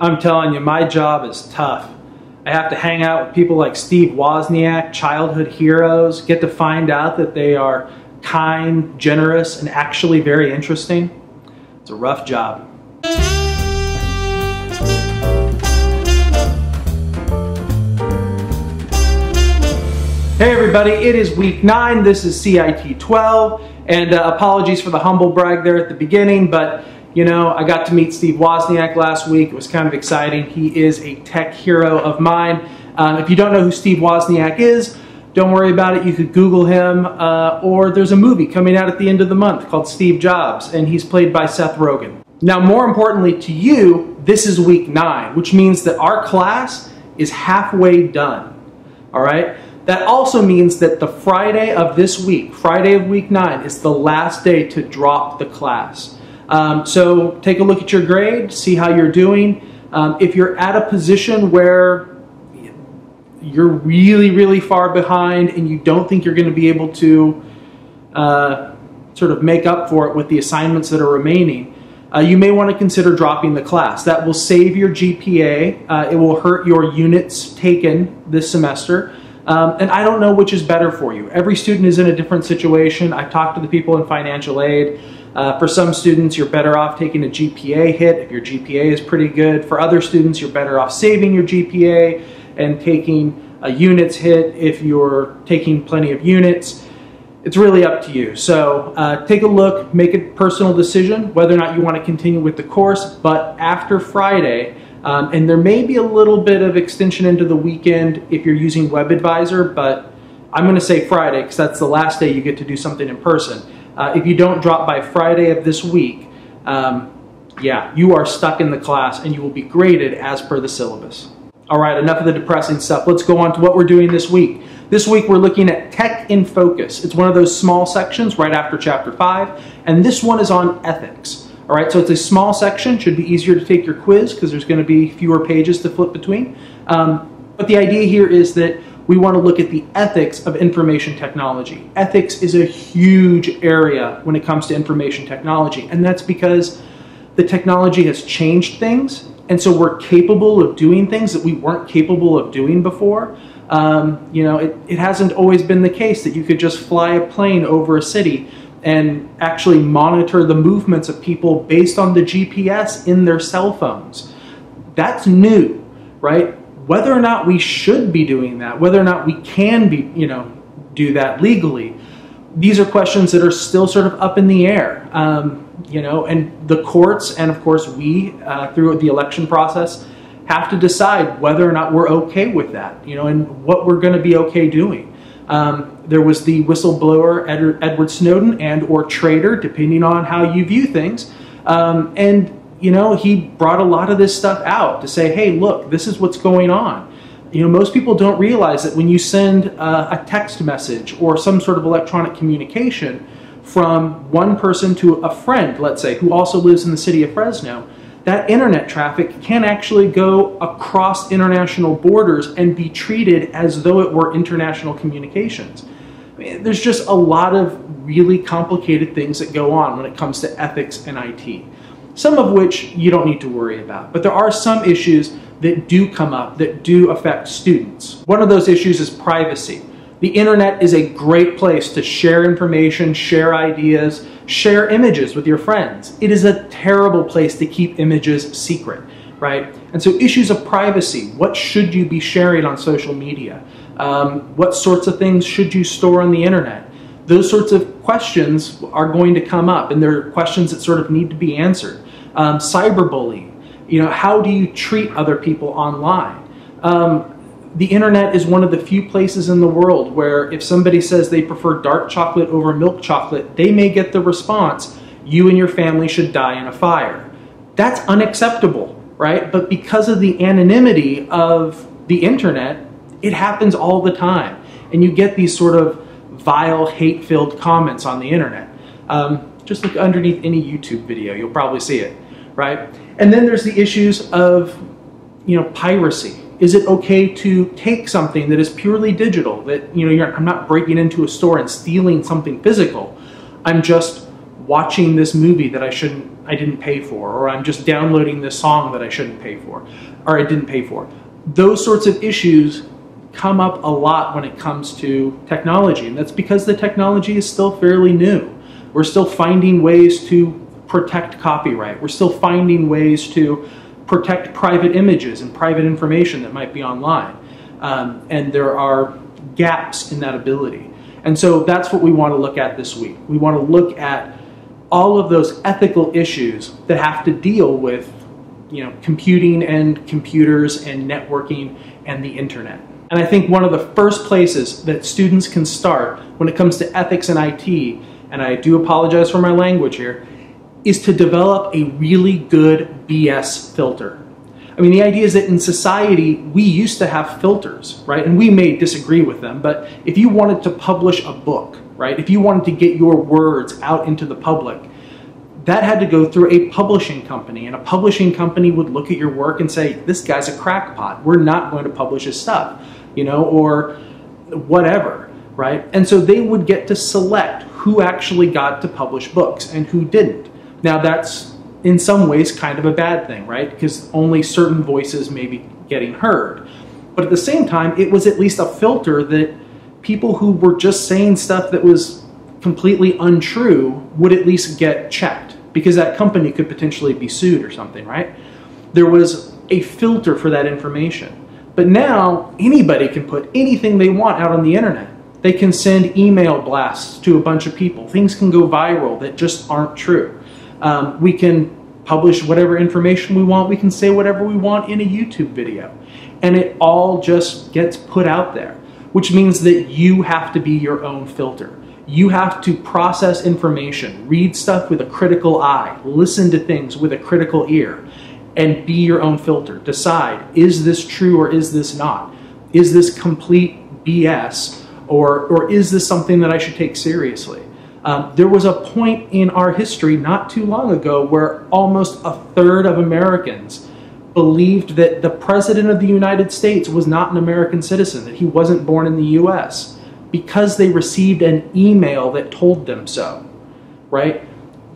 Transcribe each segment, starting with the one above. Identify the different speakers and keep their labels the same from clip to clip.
Speaker 1: I'm telling you, my job is tough. I have to hang out with people like Steve Wozniak, childhood heroes, get to find out that they are kind, generous, and actually very interesting. It's a rough job. Hey everybody, it is week 9. This is CIT 12, and apologies for the humble brag there at the beginning, but you know, I got to meet Steve Wozniak last week. It was kind of exciting. He is a tech hero of mine. If you don't know who Steve Wozniak is, don't worry about it. You could Google him, or there's a movie coming out at the end of the month called Steve Jobs, and he's played by Seth Rogen. Now, more importantly to you, this is week 9, which means that our class is halfway done, all right? That also means that the Friday of this week, Friday of week 9, is the last day to drop the class. So take a look at your grade, see how you're doing. If you're at a position where you're really far behind and you don't think you're going to be able to sort of make up for it with the assignments that are remaining, you may want to consider dropping the class. That will save your GPA. It will hurt your units taken this semester. And I don't know which is better for you. Every student is in a different situation. I've talked to the people in financial aid. For some students, you're better off taking a GPA hit if your GPA is pretty good. For other students, you're better off saving your GPA and taking a units hit if you're taking plenty of units. It's really up to you. So take a look, make a personal decision whether or not you want to continue with the course. But after Friday, and there may be a little bit of extension into the weekend if you're using WebAdvisor, but I'm going to say Friday because that's the last day you get to do something in person. If you don't drop by Friday of this week, yeah, you are stuck in the class and you will be graded as per the syllabus. All right, enough of the depressing stuff. Let's go on to what we're doing this week. This week we're looking at Tech in Focus. It's one of those small sections right after Chapter 5, and this one is on ethics. All right, so it's a small section. Should be easier to take your quiz because there's going to be fewer pages to flip between. But the idea here is that we want to look at the ethics of information technology. Ethics is a huge area when it comes to information technology, and that's because the technology has changed things, and so we're capable of doing things that we weren't capable of doing before. You know, it hasn't always been the case that you could just fly a plane over a city and actually monitor the movements of people based on the GPS in their cell phones. That's new, right? Whether or not we should be doing that, whether or not we can be, do that legally, these are questions that are still sort of up in the air. And the courts and of course we, through the election process, have to decide whether or not we're okay with that, and what we're going to be okay doing. There was the whistleblower Edward Snowden and or traitor, depending on how you view things, he brought a lot of this stuff out to say, hey, look, this is what's going on. Most people don't realize that when you send a text message or some sort of electronic communication from one person to a friend, let's say, who also lives in the city of Fresno, that internet traffic can actually go across international borders and be treated as though it were international communications. I mean, there's just a lot of really complicated things that go on when it comes to ethics and IT. Some of which you don't need to worry about, but there are some issues that do come up that do affect students. One of those issues is privacy. The internet is a great place to share information, share ideas, share images with your friends. It is a terrible place to keep images secret, right? And so issues of privacy, what should you be sharing on social media? What sorts of things should you store on the internet? Those sorts of questions are going to come up, and they're questions that sort of need to be answered. Cyberbullying, how do you treat other people online? The internet is one of the few places in the world where if somebody says they prefer dark chocolate over milk chocolate, they may get the response, you and your family should die in a fire. That's unacceptable, right? But because of the anonymity of the internet, it happens all the time. And you get these sort of vile, hate-filled comments on the internet. Just look underneath any YouTube video, you'll probably see it, right? And then there's the issues of, piracy. Is it okay to take something that is purely digital, that, I'm not breaking into a store and stealing something physical. I'm just watching this movie that I shouldn't I didn't pay for, or I'm just downloading this song that I shouldn't pay for, or I didn't pay for. Those sorts of issues come up a lot when it comes to technology, and that's because the technology is still fairly new. We're still finding ways to protect copyright. We're still finding ways to protect private images and private information that might be online. And there are gaps in that ability. And so that's what we want to look at this week. We want to look at all of those ethical issues that have to deal with, computing and computers and networking and the internet. And I think one of the first places that students can start when it comes to ethics and IT, and I do apologize for my language here, is to develop a really good BS filter. I mean, the idea is that in society, we used to have filters, right? And we may disagree with them, but if you wanted to publish a book, right? If you wanted to get your words out into the public, that had to go through a publishing company, and a publishing company would look at your work and say, this guy's a crackpot. We're not going to publish his stuff, or whatever, right? And so they would get to select who actually got to publish books and who didn't. Now that's in some ways kind of a bad thing, right? Because only certain voices may be getting heard. But at the same time, it was at least a filter that people who were just saying stuff that was completely untrue would at least get checked, because that company could potentially be sued or something, right? There was a filter for that information. But now anybody can put anything they want out on the internet. They can send email blasts to a bunch of people. Things can go viral that just aren't true. We can publish whatever information we want. We can say whatever we want in a YouTube video. And it all just gets put out there, which means that you have to be your own filter. You have to process information, read stuff with a critical eye, listen to things with a critical ear, and be your own filter. Decide, is this true or is this not? Is this complete BS, or is this something that I should take seriously? There was a point in our history not too long ago where almost a third of Americans believed that the President of the United States was not an American citizen, that he wasn't born in the US, because they received an email that told them so, right?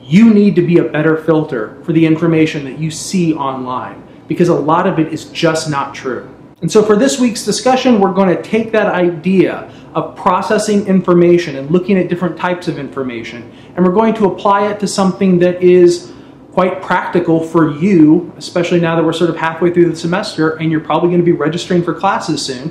Speaker 1: You need to be a better filter for the information that you see online, because a lot of it is just not true. And so for this week's discussion, we're going to take that idea of processing information and looking at different types of information, and we're going to apply it to something that is quite practical for you, especially now that we're sort of halfway through the semester and you're probably going to be registering for classes soon.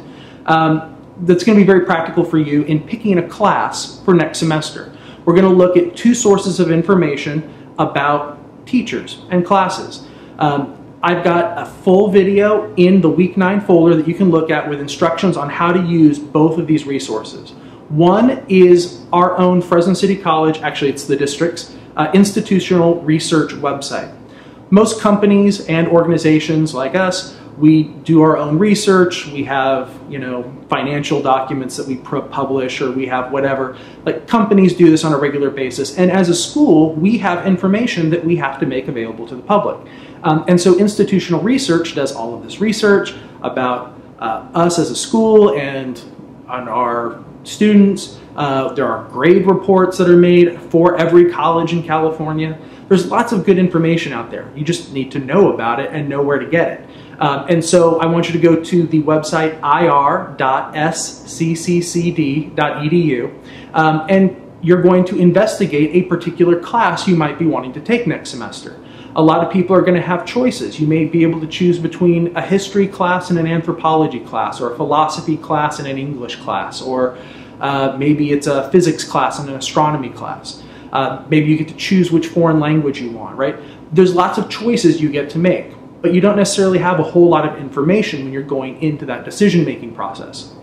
Speaker 1: That's going to be very practical for you in picking a class for next semester. We're going to look at two sources of information about teachers and classes. I've got a full video in the Week 9 folder that you can look at with instructions on how to use both of these resources. One is our own Fresno City College, actually it's the district's, institutional research website. Most companies and organizations like us, we do our own research. We have, financial documents that we publish, or we have whatever. Like, companies do this on a regular basis. And as a school, we have information that we have to make available to the public. And so institutional research does all of this research about us as a school and on our students. There are grade reports that are made for every college in California. There's lots of good information out there. You just need to know about it and know where to get it. And so I want you to go to the website ir.sccd.edu, and you're going to investigate a particular class you might be wanting to take next semester. A lot of people are going to have choices. You may be able to choose between a history class and an anthropology class, or a philosophy class and an English class, or maybe it's a physics class and an astronomy class. Maybe you get to choose which foreign language you want, right? There's lots of choices you get to make, but you don't necessarily have a whole lot of information when you're going into that decision-making process.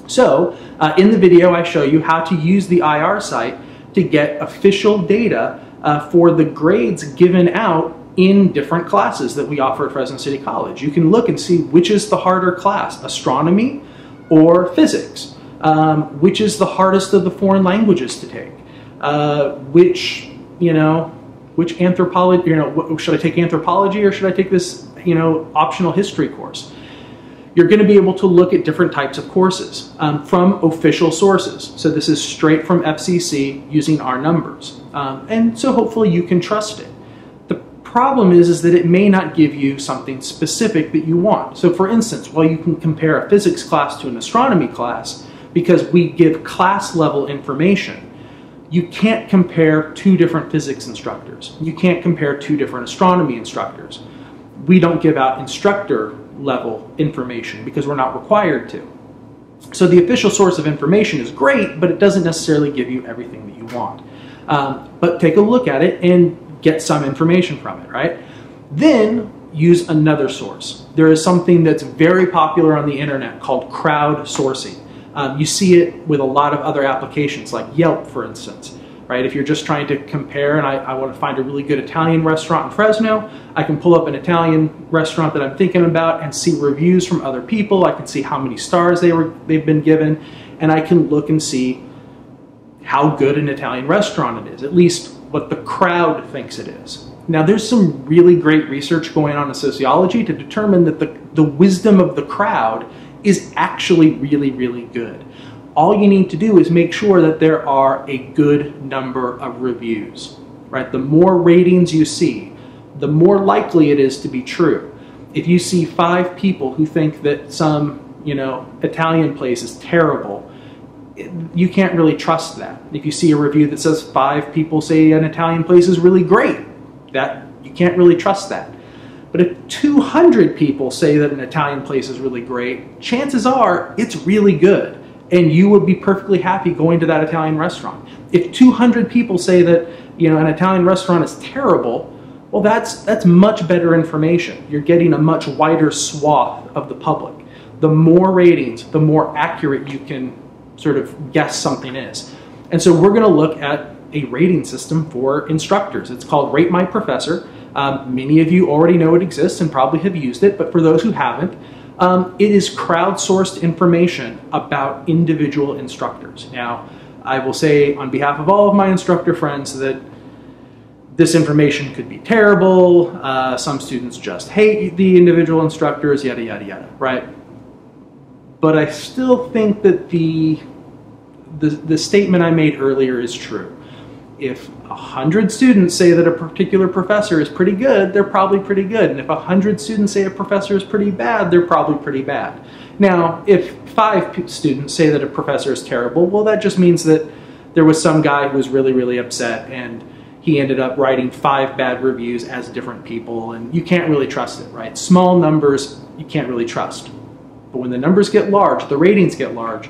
Speaker 1: So in the video, I show you how to use the IR site to get official data for the grades given out in different classes that we offer at Fresno City College. You can look and see which is the harder class, astronomy or physics, which is the hardest of the foreign languages to take, which anthropology, should I take anthropology or should I take this, optional history course? You're going to be able to look at different types of courses from official sources. So this is straight from FCC using our numbers. And so hopefully you can trust it. The Problem is that it may not give you something specific that you want. So for instance, while you can compare a physics class to an astronomy class, because we give class level information, you can't compare two different physics instructors. You can't compare two different astronomy instructors. We don't give out instructor level information because we're not required to. So the official source of information is great, but it doesn't necessarily give you everything that you want. But take a look at it and get some information from it, right? Then use another source. There is something that's very popular on the internet called crowdsourcing. You see it with a lot of other applications like Yelp, for instance, right? If you're just trying to compare and I want to find a really good Italian restaurant in Fresno, I can pull up an Italian restaurant that I'm thinking about and see reviews from other people. I can see how many stars they've been given, and I can look and see how good an Italian restaurant it is, at least what the crowd thinks it is. Now, there's some really great research going on in sociology to determine that the wisdom of the crowd is actually really, really good. All you need to do is make sure that there are a good number of reviews, right? The more ratings you see, the more likely it is to be true. If you see 5 people who think that some, Italian place is terrible, you can't really trust that. If you see a review that says 5 people say an Italian place is really great, that you can't really trust that. But if 200 people say that an Italian place is really great, chances are it's really good, and you would be perfectly happy going to that Italian restaurant. If 200 people say that an Italian restaurant is terrible, well, that's much better information. You're getting a much wider swath of the public. The more ratings, the more accurate you can sort of guess something is. And so we're going to look at a rating system for instructors. It's called Rate My Professor. Many of you already know it exists and probably have used it, but for those who haven't, it is crowdsourced information about individual instructors. Now, I will say on behalf of all of my instructor friends that this information could be terrible. Some students just hate the individual instructors, yada, yada, yada, right? But I still think that the statement I made earlier is true. If 100 students say that a particular professor is pretty good, they're probably pretty good. And if 100 students say a professor is pretty bad, they're probably pretty bad. Now, if 5 students say that a professor is terrible, well, that just means that there was some guy who was really, really upset and he ended up writing 5 bad reviews as different people, and you can't really trust it, right? Small numbers, you can't really trust. But when the numbers get large, the ratings get large,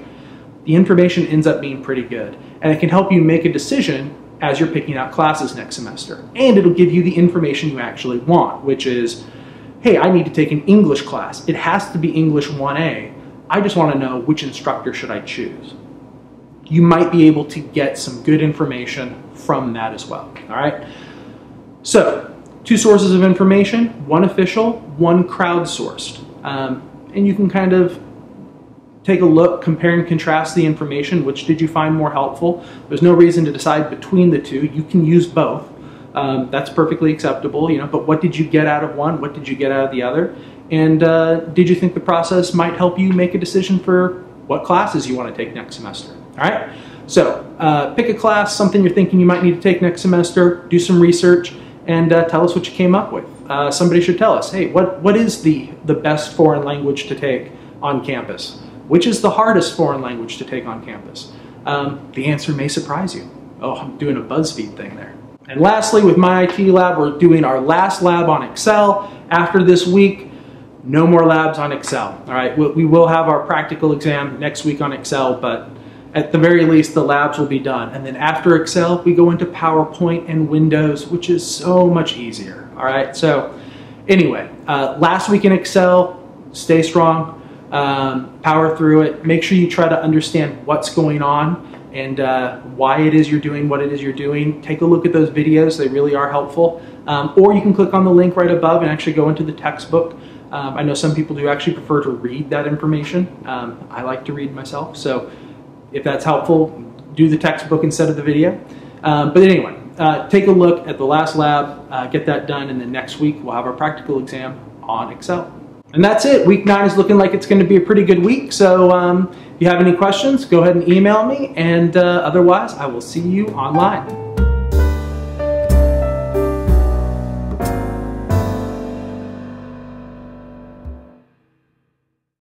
Speaker 1: the information ends up being pretty good. And it can help you make a decision as you're picking out classes next semester. And it'll give you the information you actually want, which is, hey, I need to take an English class. It has to be English 1A. I just want to know which instructor should I choose. You might be able to get some good information from that as well, all right? So, 2 sources of information, 1 official, 1 crowdsourced. And you can kind of take a look, compare and contrast the information. Which did you find more helpful? There's no reason to decide between the 2. You can use both. That's perfectly acceptable, but what did you get out of one? What did you get out of the other? And did you think the process might help you make a decision for what classes you want to take next semester? All right? So pick a class, something you're thinking you might need to take next semester, do some research, and tell us what you came up with. Somebody should tell us, hey, what is the best foreign language to take on campus? Which is the hardest foreign language to take on campus? The answer may surprise you. Oh, I'm doing a BuzzFeed thing there. And lastly, with my IT lab, we're doing our last lab on Excel. After this week, no more labs on Excel. All right, we will have our practical exam next week on Excel, but at the very least, the labs will be done. And then after Excel, we go into PowerPoint and Windows, which is so much easier. All right, so anyway, last week in Excel, stay strong, power through it. Make sure you try to understand what's going on and why it is you're doing what it is you're doing. Take a look at those videos. They really are helpful. Or you can click on the link right above and actually go into the textbook. I know some people do actually prefer to read that information. I like to read myself, so if that's helpful, do the textbook instead of the video. But anyway, take a look at the last lab, get that done, and then next week we'll have our practical exam on Excel. And that's it. Week 9 is looking like it's going to be a pretty good week, so if you have any questions, go ahead and email me, and otherwise I will see you online.